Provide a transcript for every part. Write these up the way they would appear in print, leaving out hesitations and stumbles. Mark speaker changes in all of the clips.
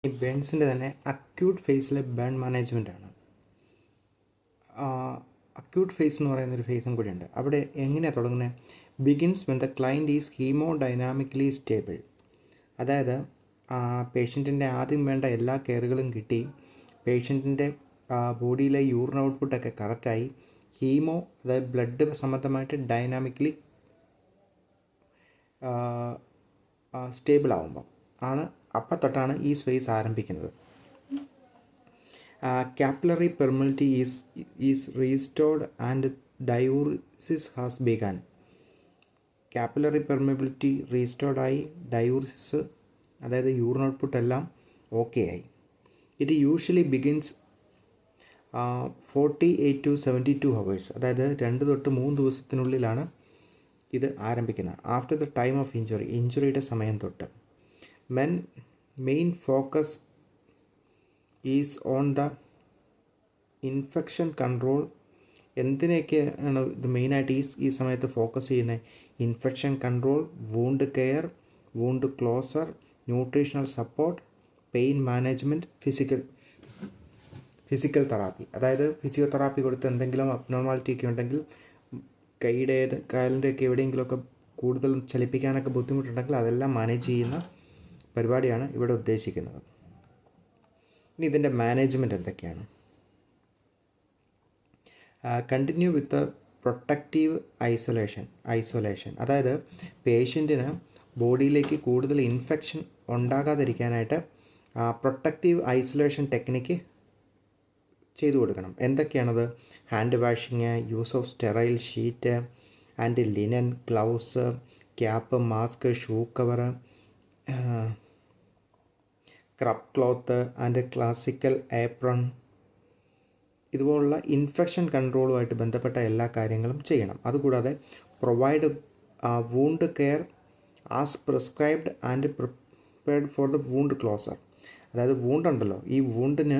Speaker 1: ഈ ബേൺസിൻ്റെ തന്നെ അക്യൂട്ട് ഫേസിലെ ബേൺ മാനേജ്മെൻറ്റാണ്. അക്യൂട്ട് ഫേസ് എന്ന് പറയുന്നൊരു ഫേസും കൂടിയുണ്ട്. അവിടെ എങ്ങനെയാണ് തുടങ്ങുന്നത്? Begins when the client is haemodynamically stable. അതായത് പേഷ്യൻറ്റിൻ്റെ ആദ്യം വേണ്ട എല്ലാ കെയറുകളും കിട്ടി, പേഷ്യൻറ്റിൻ്റെ ബോഡിയിലെ യൂറിൻ ഔട്ട്പുട്ടൊക്കെ കറക്റ്റായി, അതായത് ബ്ലഡ് സംബന്ധമായിട്ട് ഡൈനാമിക്കലി സ്റ്റേബിൾ ആകുമ്പോൾ അപ്പം തൊട്ടാണ് ഈ ഫേസ് ആരംഭിക്കുന്നത്. capillary permeability is restored and diuresis has begun. capillary permeability restored ആയി, ഡയൂറിസിസ് അതായത് യൂറിൻ ഔട്ട്പുട്ട് എല്ലാം ഓക്കെ ആയി. ഇത് യൂഷ്വലി ബിഗിൻസ് 48 to 72 hours, അതായത് 2 തൊട്ട് 3 ദിവസത്തിനുള്ളിലാണ് ഇത് ആരംഭിക്കുന്നത്. ആഫ്റ്റർ ദ ടൈം ഓഫ് ഇഞ്ചുറിയുടെ സമയം തൊട്ട്. Main focus is on the infection control. എന്തിനൊക്കെയാണ് ഇത് മെയിനായിട്ട് ഈ സമയത്ത് ഫോക്കസ് ചെയ്യുന്നത്? Infection control, wound care, wound closure, nutritional support, pain management, physical therapy. അതായത് ഫിസിയോതെറാപ്പി കൊടുത്ത് എന്തെങ്കിലും അബ്നോർമാലിറ്റി ഒക്കെ ഉണ്ടെങ്കിൽ, കാലിൻ്റെ ഒക്കെ എവിടെയെങ്കിലുമൊക്കെ കൂടുതൽ ചലിപ്പിക്കാനൊക്കെ ബുദ്ധിമുട്ടുണ്ടെങ്കിൽ അതെല്ലാം മാനേജ് ചെയ്യുന്ന പരിപാടിയാണ് ഇവിടെ ഉദ്ദേശിക്കുന്നത്. ഇനി ഇതിൻ്റെ മാനേജ്മെൻറ്റ് എന്തൊക്കെയാണ്? Continue with protective isolation. അതായത് പേഷ്യൻറ്റിന് ബോഡിയിലേക്ക് കൂടുതൽ ഇൻഫെക്ഷൻ ഉണ്ടാകാതിരിക്കാനായിട്ട് പ്രൊട്ടക്റ്റീവ് ഐസൊലേഷൻ ടെക്നിക്ക് ചെയ്തു കൊടുക്കണം. എന്തൊക്കെയാണത്? Hand washing, use of sterile sheet and linen, gloves, cap, mask, shoe cover, scrub cloth and classical apron. ഇതുപോലുള്ള ഇൻഫെക്ഷൻ കൺട്രോളുമായിട്ട് ബന്ധപ്പെട്ട എല്ലാ കാര്യങ്ങളും ചെയ്യണം. അതുകൂടാതെ provide wound care as prescribed and prepared for the wound closure. അതായത് വൂണ്ടുണ്ടല്ലോ, ഈ വൂണ്ടിന്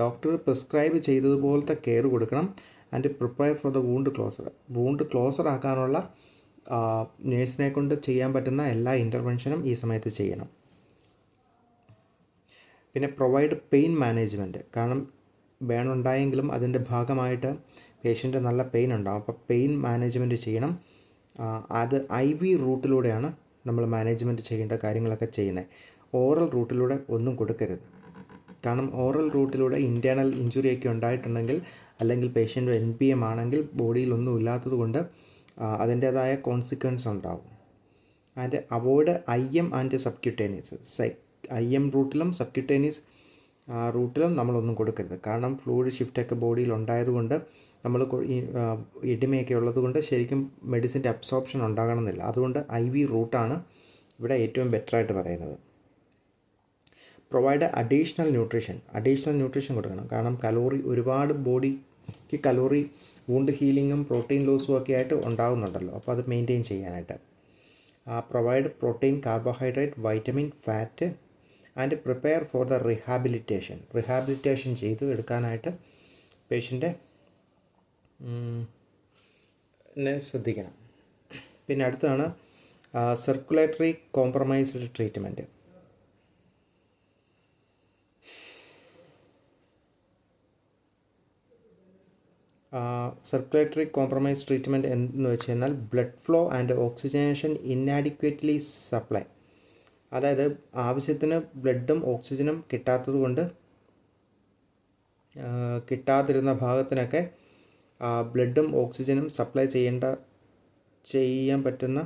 Speaker 1: ഡോക്ടർ പ്രിസ്ക്രൈബ് ചെയ്തതുപോലത്തെ കെയർ കൊടുക്കണം. And prepare for the wound closer ആക്കാനുള്ള നേഴ്സിനെ കൊണ്ട് ചെയ്യാൻ പറ്റുന്ന എല്ലാ ഇൻ്റർവെൻഷനും ഈ സമയത്ത് ചെയ്യണം. പിന്നെ പ്രൊവൈഡ് പെയിൻ മാനേജ്മെൻറ്റ്. കാരണം ബേൺ ഉണ്ടായെങ്കിലും അതിൻ്റെ ഭാഗമായിട്ട് പേഷ്യൻ്റ് നല്ല പെയിൻ ഉണ്ടാകും. അപ്പോൾ പെയിൻ മാനേജ്മെൻറ്റ് ചെയ്യണം. അത് IV റൂട്ടിലൂടെയാണ് നമ്മൾ മാനേജ്മെൻറ്റ് ചെയ്യേണ്ട കാര്യങ്ങളൊക്കെ ചെയ്യുന്നത്. ഓറൽ റൂട്ടിലൂടെ ഒന്നും കൊടുക്കരുത്. കാരണം ഓറൽ റൂട്ടിലൂടെ ഇൻറ്റേർണൽ ഇഞ്ചുറിയൊക്കെ ഉണ്ടായിട്ടുണ്ടെങ്കിൽ, അല്ലെങ്കിൽ പേഷ്യൻ്റ് NPM ആണെങ്കിൽ ബോഡിയിലൊന്നും ഇല്ലാത്തത് കൊണ്ട് അതിൻ്റേതായ കോൺസിക്വൻസ് ഉണ്ടാവും. And avoid IM and subcutaneous. IM റൂട്ടിലും സബ്ക്യൂട്ടേനിയസ് റൂട്ടിലും നമ്മളൊന്നും കൊടുക്കരുത്. കാരണം ഫ്ലൂയിഡ് ഷിഫ്റ്റൊക്കെ ബോഡിയിൽ ഉണ്ടായതുകൊണ്ട്, നമ്മൾ ഇടിമയൊക്കെ ഉള്ളതുകൊണ്ട് ശരിക്കും മെഡിസിൻ്റെ അബ്സോർപ്ഷൻ ഉണ്ടാകണമെന്നില്ല. അതുകൊണ്ട് IV റൂട്ടാണ് ഇവിടെ ഏറ്റവും ബെറ്ററായിട്ട് പറയുന്നത്. പ്രൊവൈഡ് അഡീഷണൽ ന്യൂട്രീഷൻ കൊടുക്കണം. കാരണം ഒരുപാട് ബോഡിക്ക് വൂണ്ട് ഹീലിങ്ങും പ്രോട്ടീൻ ലോസും ഒക്കെ ആയിട്ട് ഉണ്ടാകുന്നുണ്ടല്ലോ. അപ്പോൾ അത് മെയിൻറ്റെയിൻ ചെയ്യാനായിട്ട് provide protein, carbohydrate, vitamin, fat and prepare for the rehabilitation ചെയ്ത് എടുക്കാനായിട്ട് പേഷ്യൻ്റെ ശ്രദ്ധിക്കണം. പിന്നെ അടുത്താണ് circulatory compromised treatment. Circulatory compromise treatment എന്ന് വെച്ച് കഴിഞ്ഞാൽ blood flow and oxygenation inadequately supply. അതായത് ആവശ്യത്തിന് ബ്ലഡും ഓക്സിജനും കിട്ടാതിരുന്ന ഭാഗത്തിനൊക്കെ ബ്ലഡും ഓക്സിജനും സപ്ലൈ ചെയ്യാൻ പറ്റുന്ന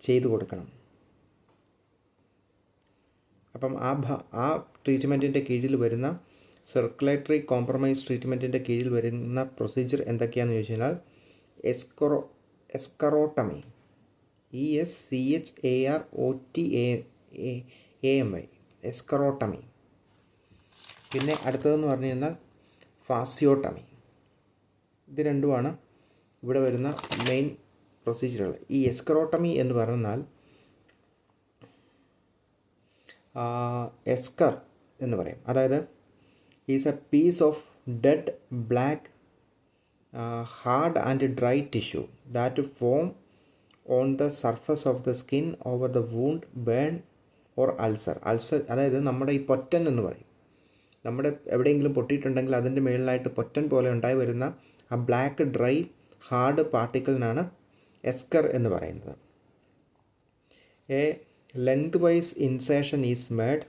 Speaker 1: ചെയ്തു കൊടുക്കണം. അപ്പം ആ ട്രീറ്റ്മെൻറ്റിൻ്റെ കീഴിൽ വരുന്ന സർക്കുലേറ്ററി കോംപ്രമൈസ് ട്രീറ്റ്മെൻറ്റിൻ്റെ കീഴിൽ വരുന്ന പ്രൊസീജിയർ എന്തൊക്കെയാണെന്ന് ചോദിച്ചു കഴിഞ്ഞാൽ എസ്കറോട്ടമി, ESCHAROTAMY, എസ്കറോട്ടമി. പിന്നെ അടുത്തതെന്ന് പറഞ്ഞു കഴിഞ്ഞാൽ ഫാസിയോട്ടമി. ഇത് രണ്ടുമാണ് ഇവിടെ വരുന്ന മെയിൻ പ്രൊസീജിയറുകൾ. ഈ എസ്കറോട്ടമി എന്ന് പറഞ്ഞാൽ എസ്കർ എന്ന് പറയും. അതായത് is a piece of dead black hard and dry tissue that form on the surface of the skin over the wound burn or ulcer. അതായത് നമ്മുടെ ഈ പൊറ്റൻ എന്ന് പറയും. നമ്മുടെ എവിടെയെങ്കിലും പൊട്ടിയിട്ടുണ്ടെങ്കിൽ അതിൻ്റെ മുകളിലായിട്ട് പൊറ്റൻ പോലെ ഉണ്ടായി വരുന്ന ആ ബ്ലാക്ക് ഡ്രൈ ഹാർഡ് പാർട്ടിക്കിളിനാണ് എസ്കർ എന്ന് പറയുന്നത്. A lengthwise incision is made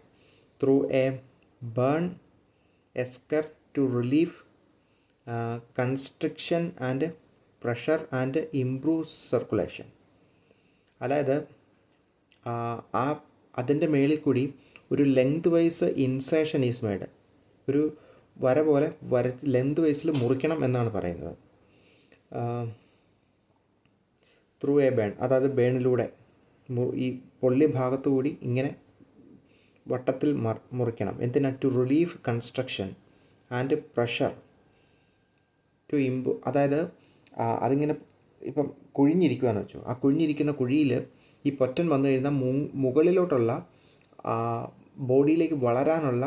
Speaker 1: through a burn eschar to relief constriction and pressure and improve circulation. അതായത് അതിൻ്റെ മേളിൽ കൂടി ഒരു lengthwise incision is made, ഒരു വര പോലെ ലെങ്ത് വൈസിൽ മുറിക്കണം എന്നാണ് പറയുന്നത്. ത്രൂ എ ബേൺ, അതായത് ബേണിലൂടെ ഈ പൊള്ളിയ ഭാഗത്തു കൂടി ഇങ്ങനെ വട്ടത്തിൽ മുറിക്കണം. എന്തിനാ? To relief construction and pressure to improve. അതായത് അതിങ്ങനെ ഇപ്പം കുഴിഞ്ഞിരിക്കുകയെന്ന് വെച്ചു, ആ കുഴിഞ്ഞിരിക്കുന്ന കുഴിയിൽ ഈ പൊറ്റൻ വന്നു കഴിഞ്ഞാൽ മുകളിലോട്ടുള്ള ബോഡിയിലേക്ക് വളരാനുള്ള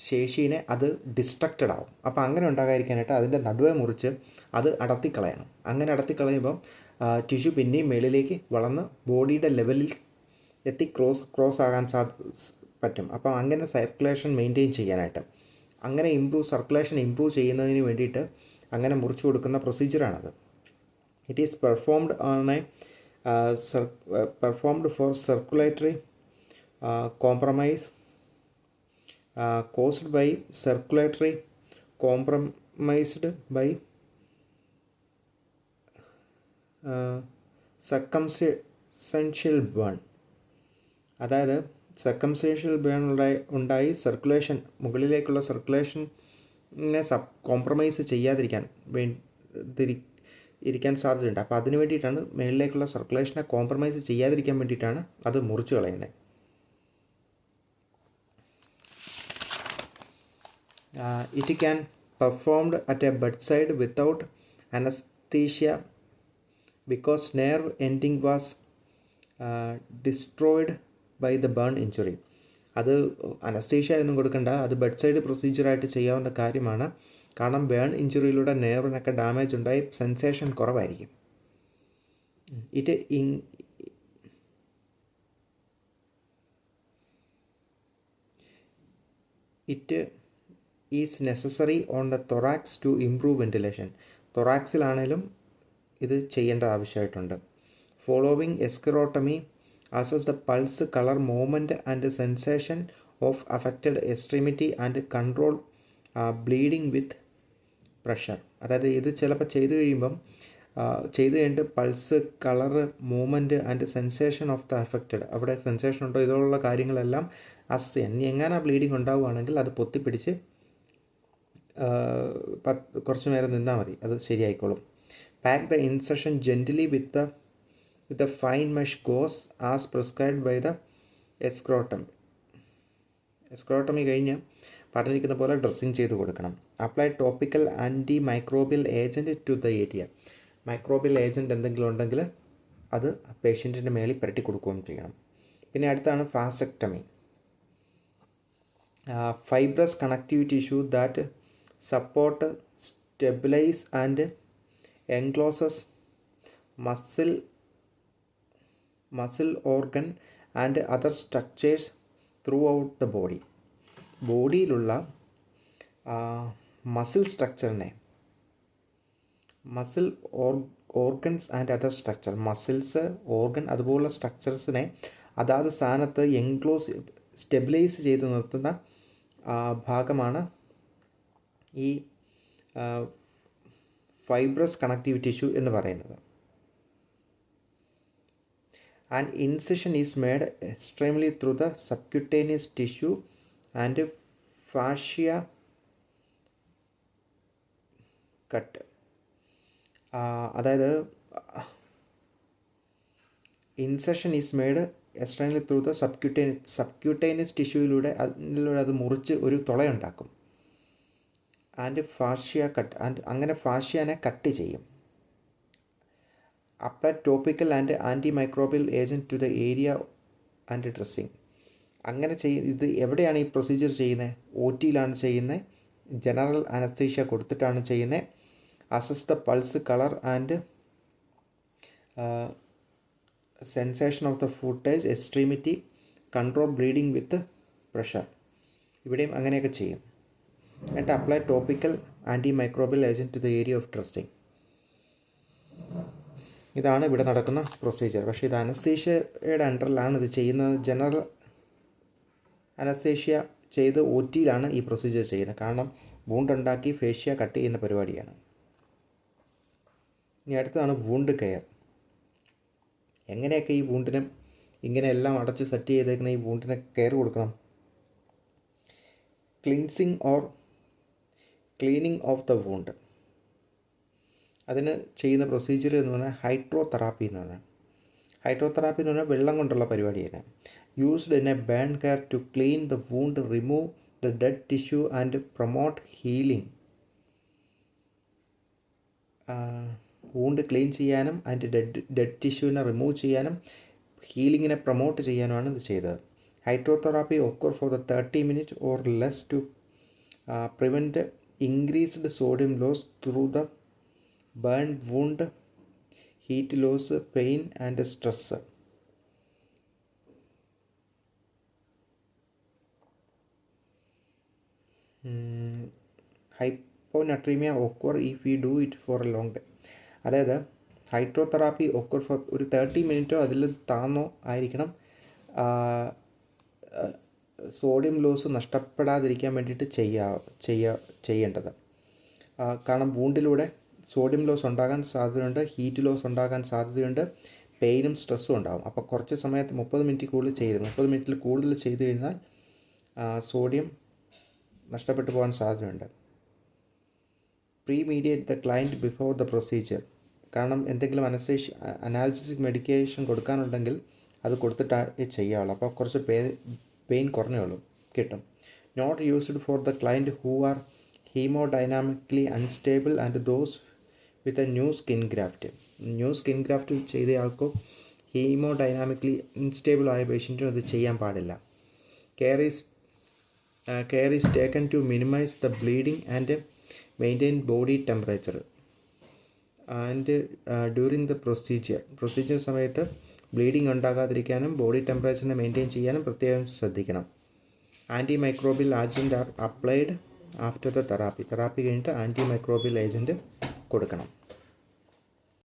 Speaker 1: ശേഷീനെ അത് ഡിസ്ട്രക്റ്റഡ് ആവും. അപ്പോൾ അങ്ങനെ ഉണ്ടാകാതിരിക്കാനായിട്ട് അതിൻ്റെ നടുവെ മുറിച്ച് അത് അടർത്തിക്കളയണം. അങ്ങനെ അടർത്തിക്കളയുമ്പം ടിഷ്യൂ പിന്നെയും മേളിലേക്ക് വളർന്ന് ബോഡിയുടെ ലെവലിൽ എത്തി ക്രോസ് ആകാൻ പറ്റും. അപ്പം അങ്ങനെ സർക്കുലേഷൻ മെയിൻറ്റെയിൻ ചെയ്യാനായിട്ട്, അങ്ങനെ സർക്കുലേഷൻ ഇമ്പ്രൂവ് ചെയ്യുന്നതിന് വേണ്ടിയിട്ട് അങ്ങനെ മുറിച്ചു കൊടുക്കുന്ന പ്രൊസീജിയറാണത്. It is performed for circulatory compromise caused by circulatory compromised by circumstantial burn. അതായത് സർക്കംസ്റ്റൻഷ്യൽ ബേൺ ഉണ്ടായി സർക്കുലേഷൻ, മുകളിലേക്കുള്ള സർക്കുലേഷനെ കോംപ്രമൈസ് ചെയ്യാതിരിക്കാൻ ഇരിക്കാൻ സാധ്യതയുണ്ട്. അപ്പോൾ അതിന് വേണ്ടിയിട്ടാണ് മുകളിലേക്കുള്ള സർക്കുലേഷനെ കോംപ്രമൈസ് ചെയ്യാതിരിക്കാൻ വേണ്ടിയിട്ടാണ് അത് മുറിച്ച് കളയുന്നത്. It can performed at a bedside without anesthesia because nerve ending was destroyed by the burn injury. അത് അനസ്തീഷ്യ ഒന്നും കൊടുക്കണ്ട, അത് ബെഡ്സൈഡ് പ്രൊസീജിയറായിട്ട് ചെയ്യാവുന്ന കാര്യമാണ്. കാരണം ബേൺ ഇഞ്ചുറിയിലൂടെ നെർവിനൊക്കെ ഡാമേജ് ഉണ്ടായി സെൻസേഷൻ കുറവായിരിക്കും. It is necessary on the thorax to improve ventilation. തൊറാക്സിലാണേലും ഇത് ചെയ്യേണ്ട ആവശ്യമായിട്ടുണ്ട്. Following escharotomy assess the pulse, colour, movement and sensation of affected extremity and control bleeding with pressure. അതായത് ഇത് ചിലപ്പോൾ ചെയ്ത് കഴിഞ്ഞിട്ട് pulse, colour, movement and sensation of the affected, അവിടെ സെൻസേഷൻ ഉണ്ടോ ഇതുപോലുള്ള കാര്യങ്ങളെല്ലാം അസസ് ചെയ്യാൻ. ഇനി എങ്ങനെ ബ്ലീഡിങ് ഉണ്ടാവുകയാണെങ്കിൽ അത് പൊത്തിപ്പിടിച്ച് കുറച്ച് നേരം നിന്നാൽ മതി, അത് ശരിയായിക്കോളും. Pack the incision gently with the fine mesh gauze as prescribed by the escharotomy കഴിഞ്ഞ് പറഞ്ഞിരിക്കുന്ന പോലെ ഡ്രസ്സിങ് ചെയ്ത് കൊടുക്കണം. Apply topical antimicrobial agent to the area. Microbial agent എന്തെങ്കിലും ഉണ്ടെങ്കിൽ അത് പേഷ്യൻറ്റിൻ്റെ മേളിൽ പുരട്ടി കൊടുക്കുകയും ചെയ്യണം. പിന്നെ അടുത്താണ് fasciotomy. Fibrous connective tissue that support, stabilize and encloses muscle organ and other structures throughout the body. ബോഡിയിലുള്ള മസിൽ സ്ട്രക്ചറിനെ, muscle organs and other structure, muscles, organ അതുപോലുള്ള സ്ട്രക്ചേഴ്സിനെ അതാത് സ്ഥാനത്ത് സ്റ്റെബിലൈസ് ചെയ്ത് നിർത്തുന്ന ഭാഗമാണ് ഈ ഫൈബ്രസ് കണക്റ്റീവ് ടിഷ്യൂ എന്ന് പറയുന്നത്. And incision is made extremely through the subcutaneous tissue and fascia cut. അതായത് incision is made extremely through the subcutaneous ടിഷ്യൂയിലൂടെ അത് മുറിച്ച് ഒരു തുളയുണ്ടാക്കും. ആൻഡ് ഫാഷ്യ കട്ട്, അങ്ങനെ ഫാഷ്യനെ കട്ട് ചെയ്യും. Apply topical and antimicrobial agent to the area and dressing. അങ്ങനെ ഇത് എവിടെയാണ് ഈ പ്രൊസീജിയർ ചെയ്യുന്നത്? OTയിലാണ് ചെയ്യുന്നത്. ജനറൽ അനസ്തീഷ്യ കൊടുത്തിട്ടാണ് ചെയ്യുന്നത്. Assess the pulse, colour and sensation of the footage, extremity, control bleeding with pressure. ഇവിടെയും അങ്ങനെയൊക്കെ ചെയ്യും. എന്നിട്ട് apply topical antimicrobial agent to the area of dressing. ഇതാണ് ഇവിടെ നടക്കുന്ന പ്രൊസീജിയർ. പക്ഷേ ഇത് അനസ്തേഷ്യയുടെ അണ്ടറിലാണ് ഇത് ചെയ്യുന്നത്. ജനറൽ അനസ്തേഷ്യ ചെയ്ത് OTയിലാണ് ഈ പ്രൊസീജിയർ ചെയ്യുന്നത്. കാരണം വൂണ്ട് ഉണ്ടാക്കി ഫേഷ്യ കട്ട് ചെയ്യുന്ന പരിപാടിയാണ്. ഇനി അടുത്തതാണ് വൂണ്ട് കെയർ. എങ്ങനെയൊക്കെ ഈ വൂണ്ടിനെ ഇങ്ങനെ എല്ലാം അടച്ച് സെറ്റ് ചെയ്തേക്കുന്ന ഈ വൂണ്ടിനെ കെയർ കൊടുക്കണം? Cleaning of the wound. അതിന് ചെയ്യുന്ന പ്രൊസീജിയർ എന്ന് പറഞ്ഞാൽ ഹൈഡ്രോതെറാപ്പി എന്ന് പറഞ്ഞാൽ. ഹൈഡ്രോതെറാപ്പി എന്ന് പറഞ്ഞാൽ വെള്ളം കൊണ്ടുള്ള പരിപാടിയാണ്. Used in a burn care to clean the wound, remove the dead tissue and promote healing. Wound clean ചെയ്യാനും അതിൻ്റെ ഡെഡ് ടിഷ്യൂവിനെ റിമൂവ് ചെയ്യാനും ഹീലിങ്ങിനെ പ്രൊമോട്ട് ചെയ്യാനുമാണ് ഇത് ചെയ്തത്. Hydrotherapy occur for the 30 minutes or less to prevent increased sodium loss through the burn wound, heat loss, pain and stress. Hyponatremia occur if we do it for a long time. അതായത് hydrotherapy occur for ഒരു 30 മിനിറ്റോ അതിൽ താന്നോ ആയിരിക്കണം sodium loss നഷ്ടപ്പെടാതിരിക്കാൻ വേണ്ടിയിട്ട് ചെയ്യേണ്ടത്. കാരണം വൂണ്ടിലൂടെ sodium loss ഉണ്ടാകാൻ സാധ്യതയുണ്ട്, ഹീറ്റ് ലോസ് ഉണ്ടാകാൻ സാധ്യതയുണ്ട്, പെയിനും സ്ട്രെസ്സും ഉണ്ടാകും. അപ്പോൾ കുറച്ച് സമയത്ത് 30 മിനിറ്റ് കൂടുതൽ ചെയ്യരുത്. 30 മിനിറ്റിൽ കൂടുതൽ ചെയ്തു കഴിഞ്ഞാൽ സോഡിയം നഷ്ടപ്പെട്ടു പോകാൻ സാധ്യതയുണ്ട്. Premedicate the client before the procedure. കാരണം എന്തെങ്കിലും അനാൽജസിക് മെഡിക്കേഷൻ കൊടുക്കാനുണ്ടെങ്കിൽ അത് കൊടുത്തിട്ടേ ചെയ്യാവുള്ളൂ. അപ്പോൾ കുറച്ച് പെയിൻ കുറഞ്ഞോളൂ കിട്ടും. Not used for the client who are haemodynamically unstable and those with a new skin graft. New skin graft ചെയ്തയാൾക്കോ ഹീമോഡൈനാമിക്കലി അൺസ്റ്റേബിൾ ആയ പേഷ്യൻറ്റിനും അത് ചെയ്യാൻ പാടില്ല. Care is taken to minimise the bleeding and maintain body temperature. And during the procedure സമയത്ത് bleeding ഉണ്ടാകാതിരിക്കാനും body ടെമ്പറേച്ചറിനെ maintain ചെയ്യാനും പ്രത്യേകം ശ്രദ്ധിക്കണം. Antimicrobial agent are applied after the therapy കഴിഞ്ഞിട്ട് ആൻറ്റി മൈക്രോബിയൽ ഏജൻറ്റ് കൊടുക്കണം.